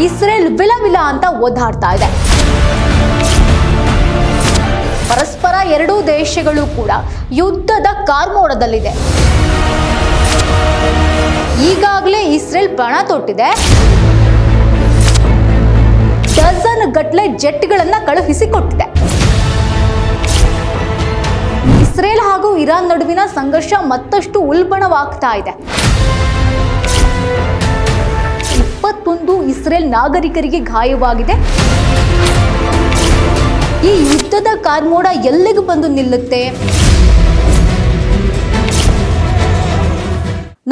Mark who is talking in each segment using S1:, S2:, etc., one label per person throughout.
S1: Israel ವಿಲ ಅಂತ ಓದಾಡ್ತಾ ಇದೆ. ಪರಸ್ಪರ ಎರಡೂ ದೇಶಗಳು ಕೂಡ ಯುದ್ಧದ ಕಾರ್ಮೋಡದಲ್ಲಿದೆ. ಈಗಾಗಲೇ ಇಸ್ರೇಲ್ ಪಣ ತೊಟ್ಟಿದೆ. ಡಜನ್ ಗಟ್ಟಲೆ ಜೆಟ್ಗಳನ್ನ ಕಳುಹಿಸಿಕೊಟ್ಟಿದೆ. ಇಸ್ರೇಲ್ ಹಾಗೂ ಇರಾನ್ ನಡುವಿನ ಸಂಘರ್ಷ ಮತ್ತಷ್ಟು ಉಲ್ಬಣವಾಗ್ತಾ ಇದೆ. 21 ಇಸ್ರೇಲ್ ನಾಗರಿಕರಿಗೆ ಗಾಯವಾಗಿದೆ. ಈ ಯುದ್ಧದ ಕಾರ್ಮೋಡ ಎಲ್ಲಿಗೆ ಬಂದು ನಿಲ್ಲುತ್ತೆ?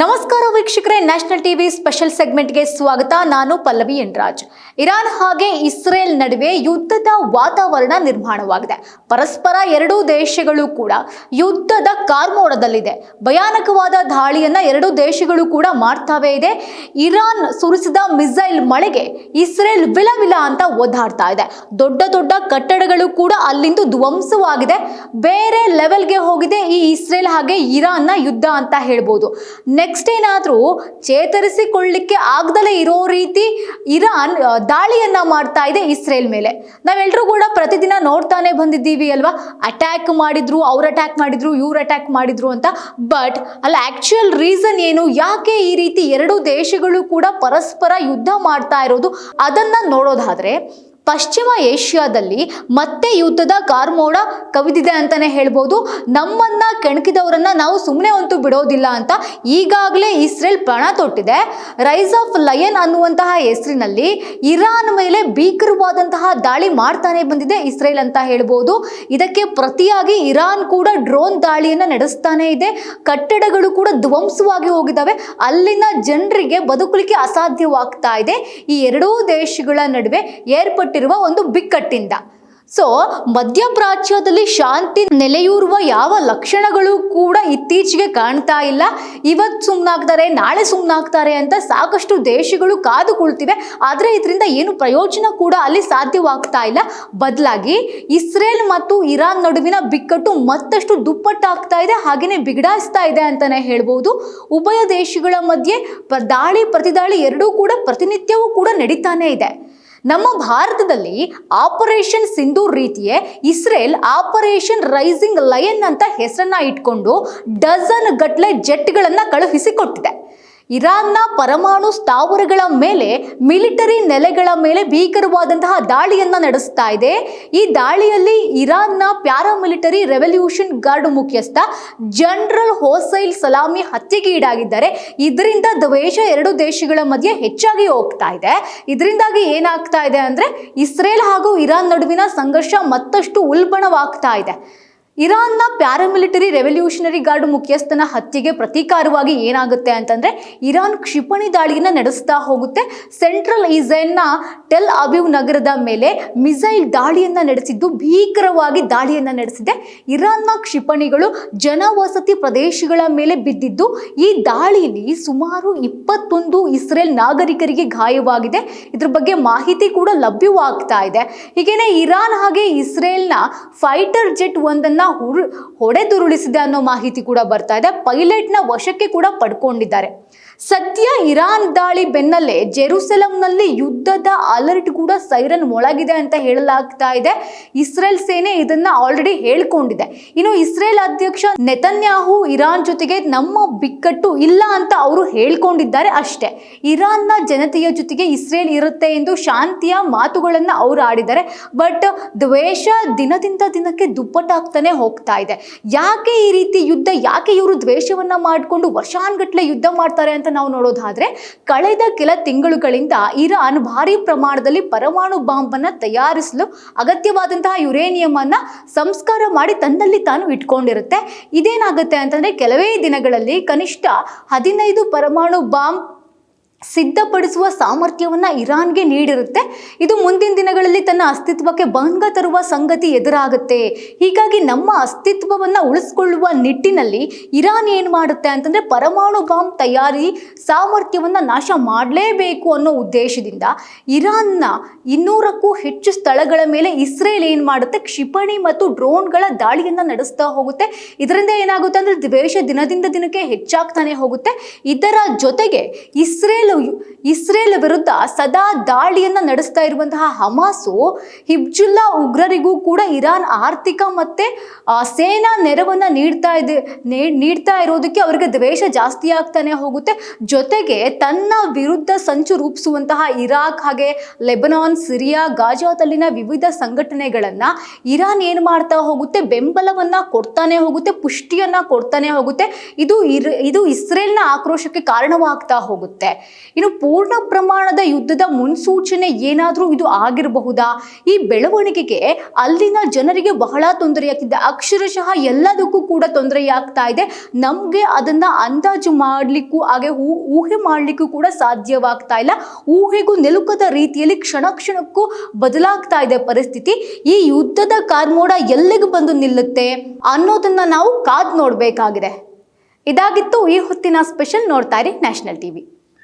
S1: ನಮಸ್ಕಾರ ವೀಕ್ಷಕರೇ, ನ್ಯಾಷನಲ್ ಟಿವಿ ಸ್ಪೆಷಲ್ ಸೆಗ್ಮೆಂಟ್ಗೆ ಸ್ವಾಗತ. ನಾನು ಪಲ್ಲವಿ ಎನ್ರಾಜ್. ಇರಾನ್ ಹಾಗೆ ಇಸ್ರೇಲ್ ನಡುವೆ ಯುದ್ಧದ ವಾತಾವರಣ ನಿರ್ಮಾಣವಾಗಿದೆ. ಪರಸ್ಪರ ಎರಡೂ ದೇಶಗಳು ಕೂಡ ಯುದ್ಧದ ಕಾರ್ಮೋಡದಲ್ಲಿದೆ. ಭಯಾನಕವಾದ ದಾಳಿಯನ್ನ ಎರಡೂ ದೇಶಗಳು ಕೂಡ ಮಾಡ್ತಾವೇ ಇದೆ. ಇರಾನ್ ಸುರಿಸಿದ ಮಿಸೈಲ್ ಮಳೆಗೆ ಇಸ್ರೇಲ್ ವಿಲ ಅಂತ ಓದಾಡ್ತಾ ಇದೆ. ದೊಡ್ಡ ದೊಡ್ಡ ಕಟ್ಟಡಗಳು ಕೂಡ ಅಲ್ಲಿಂದು ಧ್ವಂಸವಾಗಿದೆ. ಬೇರೆ ಲೆವೆಲ್ಗೆ ಹೋಗಿದೆ ಈ ಇಸ್ರೇಲ್ ಹಾಗೆ ಇರಾನ್ನ ಯುದ್ಧ ಅಂತ ಹೇಳ್ಬೋದು. ನೆಕ್ಸ್ಟ್ ಏನಾದರೂ ಚೇತರಿಸಿಕೊಳ್ಳಿಕ್ಕೆ ಆಗದಲೇ ಇರೋ ರೀತಿ ಇರಾನ್ ದಾಳಿಯನ್ನ ಮಾಡ್ತಾ ಇದೆ ಇಸ್ರೇಲ್ ಮೇಲೆ. ನಾವೆಲ್ಲರೂ ಕೂಡ ಪ್ರತಿದಿನ ನೋಡ್ತಾನೆ ಬಂದಿದ್ದೀವಿ ಅಲ್ವಾ, ಅಟ್ಯಾಕ್ ಮಾಡಿದ್ರು, ಅವ್ರು ಅಟ್ಯಾಕ್ ಮಾಡಿದ್ರು, ಇವ್ರು ಅಟ್ಯಾಕ್ ಮಾಡಿದ್ರು ಅಂತ. ಬಟ್ ಅಲ್ಲಿ ಆಕ್ಚುಯಲ್ ರೀಸನ್ ಏನು, ಯಾಕೆ ಈ ರೀತಿ ಎರಡೂ ದೇಶಗಳು ಕೂಡ ಪರಸ್ಪರ ಯುದ್ಧ ಮಾಡ್ತಾ ಇರೋದು, ಅದನ್ನ ನೋಡೋದಾದ್ರೆ ಪಶ್ಚಿಮ ಏಷ್ಯಾದಲ್ಲಿ ಮತ್ತೆ ಯುದ್ಧದ ಕಾರ್ಮೋಡ ಕವಿದಿದೆ ಅಂತಾನೆ ಹೇಳ್ಬೋದು. ನಮ್ಮನ್ನ ಕೆಣಕಿದವರನ್ನ ನಾವು ಸುಮ್ಮನೆ ಅಂತೂ ಬಿಡೋದಿಲ್ಲ ಅಂತ ಈಗಾಗಲೇ ಇಸ್ರೇಲ್ ಪಣ ತೊಟ್ಟಿದೆ. ರೈಸ್ ಆಫ್ ಲಯನ್ ಅನ್ನುವಂತಹ ಹೆಸರಿನಲ್ಲಿ ಇರಾನ್ ಮೇಲೆ ಭೀಕರವಾದಂತಹ ದಾಳಿ ಮಾಡ್ತಾನೆ ಬಂದಿದೆ ಇಸ್ರೇಲ್ ಅಂತ ಹೇಳ್ಬೋದು. ಇದಕ್ಕೆ ಪ್ರತಿಯಾಗಿ ಇರಾನ್ ಕೂಡ ಡ್ರೋನ್ ದಾಳಿಯನ್ನ ನಡೆಸ್ತಾನೆ ಇದೆ. ಕಟ್ಟಡಗಳು ಕೂಡ ಧ್ವಂಸವಾಗಿ ಹೋಗಿದ್ದಾವೆ. ಅಲ್ಲಿನ ಜನರಿಗೆ ಬದುಕಲಿಕ್ಕೆ ಅಸಾಧ್ಯವಾಗ್ತಾ ಇದೆ ಈ ಎರಡೂ ದೇಶಗಳ ನಡುವೆ ಏರ್ಪಟ್ಟ ಒಂದು ಬಿಕ್ಕಟ್ಟಿಂದ. ಸೊ ಮಧ್ಯಪ್ರಾಚ್ಯದಲ್ಲಿ ಶಾಂತಿ ನೆಲೆಯೂರುವ ಯಾವ ಲಕ್ಷಣಗಳು ಕೂಡ ಇತ್ತೀಚೆಗೆ ಕಾಣ್ತಾ ಇಲ್ಲ. ಇವತ್ತು ಸುಮ್ಮನಾಗ್ತಾರೆ, ನಾಳೆ ಸುಮ್ಮನಾಗ್ತಾರೆ ಅಂತ ಸಾಕಷ್ಟು ದೇಶಗಳು ಕಾದು ಕುಳ್ತಿವೆ. ಆದರೆ ಇದರಿಂದ ಏನು ಪ್ರಯೋಜನ ಕೂಡ ಅಲ್ಲಿ ಸಾಧ್ಯವಾಗ್ತಾ ಇಲ್ಲ. ಬದಲಾಗಿ ಇಸ್ರೇಲ್ ಮತ್ತು ಇರಾನ್ ನಡುವಿನ ಬಿಕ್ಕಟ್ಟು ಮತ್ತಷ್ಟು ದುಪ್ಪಟ್ಟಾಗ್ತಾ ಇದೆ, ಹಾಗೆಯೇ ಬಿಗಡಾಯಿಸ್ತಾ ಇದೆ ಅಂತಾನೆ ಹೇಳ್ಬೋದು. ಉಭಯ ದೇಶಗಳ ಮಧ್ಯೆ ದಾಳಿ ಪ್ರತಿದಾಳಿ ಎರಡೂ ಕೂಡ ಪ್ರತಿನಿತ್ಯವೂ ಕೂಡ ನಡೀತಾನೆ ಇದೆ. ನಮ್ಮ ಭಾರತದಲ್ಲಿ ಆಪರೇಷನ್ ಸಿಂಧೂರ್ ರೀತಿಯೇ ಇಸ್ರೇಲ್ ಆಪರೇಷನ್ ರೈಸಿಂಗ್ ಲಯನ್ ಅಂತ ಹೆಸರನ್ನ ಇಟ್ಕೊಂಡು ಡಜನ್ ಗಟ್ಟಲೆ ಜೆಟ್ಗಳನ್ನ ಕಳುಹಿಸಿಕೊಟ್ಟಿದೆ. ಇರಾನ್ನ ಪರಮಾಣು ಸ್ಥಾವರಗಳ ಮೇಲೆ, ಮಿಲಿಟರಿ ನೆಲೆಗಳ ಮೇಲೆ ಭೀಕರವಾದಂತಹ ದಾಳಿಯನ್ನ ನಡೆಸ್ತಾ ಇದೆ. ಈ ದಾಳಿಯಲ್ಲಿ ಇರಾನ್ನ ಪ್ಯಾರಾಮಿಲಿಟರಿ ರೆವಲ್ಯೂಷನ್ ಗಾರ್ಡ್ ಮುಖ್ಯಸ್ಥ ಜನರಲ್ ಹೋಸೈಲ್ ಸಲಾಮಿ ಹತ್ಯೆಗೆ ಈಡಾಗಿದ್ದಾರೆ. ಇದರಿಂದ ದ್ವೇಷ ಎರಡು ದೇಶಗಳ ಮಧ್ಯೆ ಹೆಚ್ಚಾಗಿ ಹೋಗ್ತಾ ಇದೆ. ಇದರಿಂದಾಗಿ ಏನಾಗ್ತಾ ಇದೆ ಅಂದ್ರೆ ಇಸ್ರೇಲ್ ಹಾಗೂ ಇರಾನ್ ನಡುವಿನ ಸಂಘರ್ಷ ಮತ್ತಷ್ಟು ಉಲ್ಬಣವಾಗ್ತಾ ಇದೆ. ಇರಾನ್ನ ಪ್ಯಾರಾಮಿಲಿಟರಿ ರೆವಲ್ಯೂಷನರಿ ಗಾರ್ಡ್ ಮುಖ್ಯಸ್ಥನ ಹತ್ಯೆಗೆ ಪ್ರತೀಕಾರವಾಗಿ ಏನಾಗುತ್ತೆ ಅಂತಂದ್ರೆ ಇರಾನ್ ಕ್ಷಿಪಣಿ ದಾಳಿಯನ್ನು ನಡೆಸ್ತಾ ಹೋಗುತ್ತೆ. ಸೆಂಟ್ರಲ್ ಇಸ್ರೇಲ್ನ ಟೆಲ್ ಅವಿವ್ ನಗರದ ಮೇಲೆ ಮಿಸೈಲ್ ದಾಳಿಯನ್ನ ನಡೆಸಿದ್ದು, ಭೀಕರವಾಗಿ ದಾಳಿಯನ್ನ ನಡೆಸಿದೆ. ಇರಾನ್ನ ಕ್ಷಿಪಣಿಗಳು ಜನವಸತಿ ಪ್ರದೇಶಗಳ ಮೇಲೆ ಬಿದ್ದಿದ್ದು, ಈ ದಾಳಿಯಲ್ಲಿ ಸುಮಾರು 21 ಇಸ್ರೇಲ್ ನಾಗರಿಕರಿಗೆ ಗಾಯವಾಗಿದೆ. ಇದ್ರ ಬಗ್ಗೆ ಮಾಹಿತಿ ಕೂಡ ಲಭ್ಯವಾಗ್ತಾ ಇದೆ. ಹೀಗೇನೆ ಇರಾನ್ ಹಾಗೆ ಇಸ್ರೇಲ್ನ ಫೈಟರ್ ಜೆಟ್ ಒಂದನ್ನ ಹೊಡೆದುರುಳಿಸಿದೆ ಅನ್ನೋ ಮಾಹಿತಿ ಕೂಡ ಬರ್ತಾ ಇದೆ. ಪೈಲಟ್ನ ವಶಕ್ಕೆ ಕೂಡ ಪಡ್ಕೊಂಡಿದ್ದಾರೆ. ಸದ್ಯ ಇರಾನ್ ದಾಳಿ ಬೆನ್ನಲ್ಲೇ ಜೆರುಸೆಲಂನಲ್ಲಿ ಯುದ್ಧದ ಅಲರ್ಟ್ ಕೂಡ ಸೈರನ್ ಮೊಳಗಿದೆ ಅಂತ ಹೇಳಲಾಗ್ತಾ ಇದೆ. ಇಸ್ರೇಲ್ ಸೇನೆ ಇದನ್ನ ಆಲ್ರೆಡಿ ಹೇಳ್ಕೊಂಡಿದೆ. ಇನ್ನು ಇಸ್ರೇಲ್ ಅಧ್ಯಕ್ಷ ನೆತನ್ಯಾಹು ಇರಾನ್ ಜೊತೆಗೆ ನಮ್ಮ ಬಿಕ್ಕಟ್ಟು ಇಲ್ಲ ಅಂತ ಅವರು ಹೇಳ್ಕೊಂಡಿದ್ದಾರೆ ಅಷ್ಟೇ. ಇರಾನ್ನ ಜನತೆಯ ಜೊತೆಗೆ ಇಸ್ರೇಲ್ ಇರುತ್ತೆ ಎಂದು ಶಾಂತಿಯ ಮಾತುಗಳನ್ನ ಅವರು ಆಡಿದ್ದಾರೆ. ಬಟ್ ದ್ವೇಷ ದಿನದಿಂದ ದಿನಕ್ಕೆ ದುಪ್ಪಟ್ಟಾಗ್ತಾನೆ ಹೋಗ್ತಾ ಇದೆ. ಯಾಕೆ ಈ ರೀತಿ ಯುದ್ಧ, ಯಾಕೆ ಇವರು ದ್ವೇಷವನ್ನ ಮಾಡಿಕೊಂಡು ವರ್ಷಾನ್ಗಟ್ಲೆ ಯುದ್ಧ ಮಾಡ್ತಾರೆ ಅಂತ ನಾವು ನೋಡೋದಾದ್ರೆ, ಕಳೆದ ಕೆಲ ತಿಂಗಳುಗಳಿಂದ ಇರಾನ್ ಭಾರಿ ಪ್ರಮಾಣದಲ್ಲಿ ಪರಮಾಣು ಬಾಂಬ್ ಅನ್ನ ತಯಾರಿಸಲು ಅಗತ್ಯವಾದಂತಹ ಯುರೇನಿಯಂ ಅನ್ನ ಸಂಸ್ಕಾರ ಮಾಡಿ ತನ್ನಲ್ಲಿ ತಾನು ಇಟ್ಕೊಂಡಿರುತ್ತೆ. ಇದೇನಾಗುತ್ತೆ ಅಂತಂದ್ರೆ ಕೆಲವೇ ದಿನಗಳಲ್ಲಿ ಕನಿಷ್ಠ 15 ಪರಮಾಣು ಬಾಂಬ್ ಸಿದ್ಧಪಡಿಸುವ ಸಾಮರ್ಥ್ಯವನ್ನ ಇರಾನ್ಗೆ ನೀಡಿರುತ್ತೆ. ಇದು ಮುಂದಿನ ದಿನಗಳಲ್ಲಿ ತನ್ನ ಅಸ್ತಿತ್ವಕ್ಕೆ ಭಂಗ ತರುವ ಸಂಗತಿ ಎದುರಾಗುತ್ತೆ. ಹೀಗಾಗಿ ನಮ್ಮ ಅಸ್ತಿತ್ವವನ್ನ ಉಳಿಸಿಕೊಳ್ಳುವ ನಿಟ್ಟಿನಲ್ಲಿ ಇರಾನ್ ಏನು ಮಾಡುತ್ತೆ ಅಂತಂದ್ರೆ ಪರಮಾಣು ಬಾಂಬ್ ತಯಾರಿ ಸಾಮರ್ಥ್ಯವನ್ನ ನಾಶ ಮಾಡಲೇಬೇಕು ಅನ್ನೋ ಉದ್ದೇಶದಿಂದ ಇರಾನ್ನ 200ಕ್ಕೂ ಹೆಚ್ಚು ಸ್ಥಳಗಳ ಮೇಲೆ ಇಸ್ರೇಲ್ ಏನು ಮಾಡುತ್ತೆ, ಕ್ಷಿಪಣಿ ಮತ್ತು ಡ್ರೋನ್ಗಳ ದಾಳಿಯನ್ನ ನಡೆಸ್ತಾ ಹೋಗುತ್ತೆ. ಇದರಿಂದ ಏನಾಗುತ್ತೆ ಅಂದ್ರೆ ದ್ವೇಷ ದಿನದಿಂದ ದಿನಕ್ಕೆ ಹೆಚ್ಚಾಗ್ತಾನೆ ಹೋಗುತ್ತೆ. ಇದರ ಜೊತೆಗೆ ಇಸ್ರೇಲ್ ಇಸ್ರೇಲ್ ವಿರುದ್ಧ ಸದಾ ದಾಳಿಯನ್ನ ನಡೆಸ್ತಾ ಇರುವಂತಹ ಹಮಾಸು ಹಿಜ್ಬುಲ್ಲಾ ಉಗ್ರರಿಗೂ ಕೂಡ ಇರಾನ್ ಆರ್ಥಿಕ ಮತ್ತೆ ಸೇನಾ ನೆರವನ್ನ ನೀಡ್ತಾ ಇರೋದಕ್ಕೆ ಅವರಿಗೆ ದ್ವೇಷ ಜಾಸ್ತಿ ಆಗ್ತಾನೆ ಹೋಗುತ್ತೆ. ಜೊತೆಗೆ ತನ್ನ ವಿರುದ್ಧ ಸಂಚು ರೂಪಿಸುವಂತಹ ಇರಾಕ್ ಹಾಗೆ ಲೆಬನಾನ್, ಸಿರಿಯಾ, ಗಾಜಾದಲ್ಲಿನ ವಿವಿಧ ಸಂಘಟನೆಗಳನ್ನ ಇರಾನ್ ಏನ್ ಮಾಡ್ತಾ ಹೋಗುತ್ತೆ, ಬೆಂಬಲವನ್ನ ಕೊಡ್ತಾನೆ ಹೋಗುತ್ತೆ, ಪುಷ್ಟಿಯನ್ನ ಕೊಡ್ತಾನೆ ಹೋಗುತ್ತೆ. ಇದು ಇಸ್ರೇಲ್ನ ಆಕ್ರೋಶಕ್ಕೆ ಕಾರಣವಾಗ್ತಾ ಹೋಗುತ್ತೆ. ಇನ್ನು ಪೂರ್ಣ ಪ್ರಮಾಣದ ಯುದ್ಧದ ಮುನ್ಸೂಚನೆ ಏನಾದ್ರೂ ಇದು ಆಗಿರಬಹುದಾ? ಈ ಬೆಳವಣಿಗೆಗೆ ಅಲ್ಲಿನ ಜನರಿಗೆ ಬಹಳ ತೊಂದರೆಯಾಗ್ತಿದೆ. ಅಕ್ಷರಶಃ ಎಲ್ಲದಕ್ಕೂ ಕೂಡ ತೊಂದರೆಯಾಗ್ತಾ ಇದೆ. ನಮ್ಗೆ ಅದನ್ನ ಅಂದಾಜು ಮಾಡ್ಲಿಕ್ಕೂ ಹಾಗೆ ಊಹೆ ಮಾಡ್ಲಿಕ್ಕೂ ಕೂಡ ಸಾಧ್ಯವಾಗ್ತಾ ಇಲ್ಲ. ಊಹೆಗೂ ನಿಲುಕದ ರೀತಿಯಲ್ಲಿ ಕ್ಷಣ ಕ್ಷಣಕ್ಕೂ ಬದಲಾಗ್ತಾ ಇದೆ ಪರಿಸ್ಥಿತಿ. ಈ ಯುದ್ಧದ ಕಾರ್ಮೋಡ ಎಲ್ಲಿಗೆ ಬಂದು ನಿಲ್ಲುತ್ತೆ ಅನ್ನೋದನ್ನ ನಾವು ಕಾದ್ ನೋಡ್ಬೇಕಾಗಿದೆ. ಇದಾಗಿತ್ತು ಈ ಹೊತ್ತಿನ ಸ್ಪೆಷಲ್. ನೋಡ್ತಾ ಇರಿ ನ್ಯಾಷನಲ್ ಟಿವಿ.